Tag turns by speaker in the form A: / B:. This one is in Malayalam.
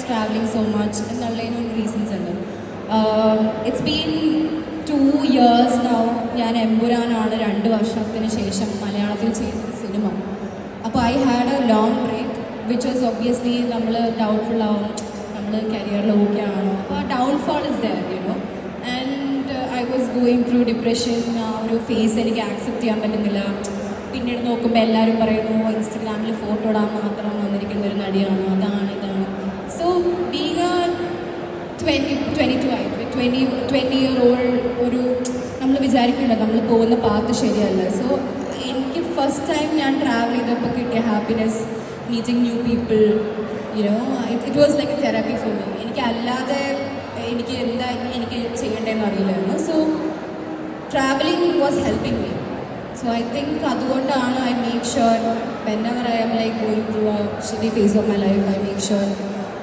A: traveling so much എന്നുള്ളതിനൊരു റീസൺസ് ഉണ്ട്. It's been 2 years now. ഞാൻ എമ്പുരാനാണ് 2 വർഷത്തിന് ശേഷം മലയാളത്തിൽ ചെയ്ത സിനിമ. അപ്പോൾ I had a long break which was obviously നമ്മൾ ഡൗട്ട്ഫുൾ ആവും, നമ്മൾ കരിയറിൽ ഓക്കെ ആണോ, അപ്പോൾ ആ downfall is there you know. And I was going through depression. ആ ഒരു ഫേസ് എനിക്ക് ആക്സെപ്റ്റ് ചെയ്യാൻ പറ്റുന്നില്ല. പിന്നീട് നോക്കുമ്പോൾ എല്ലാവരും പറയുന്നു ഇൻസ്റ്റഗ്രാമിൽ ഫോട്ടോ ഇടാൻ മാത്രം വന്നിരിക്കുന്ന ഒരു നടിയാണ്, അതാണ് ഇതാണ്. സോ ബീങ് എ 22 ആയിട്ട് 20-year-old ഒരു നമ്മൾ വിചാരിക്കില്ല നമ്മൾ പോകുന്ന പാത്ത് ശരിയല്ല. സോ എനിക്ക് ഫസ്റ്റ് ടൈം ഞാൻ ട്രാവൽ ചെയ്തപ്പോൾ കിട്ടിയ happiness, meeting new people, you know, it was like A therapy for me. എനിക്ക് അല്ലാതെ എനിക്ക് എന്തായാലും എനിക്ക് ചെയ്യേണ്ടതെന്ന് അറിയില്ലായിരുന്നു. So travelling was helping me. So I think അതുകൊണ്ടാണ് I make sure whenever I am like going through a shitty phase of my life, I make sure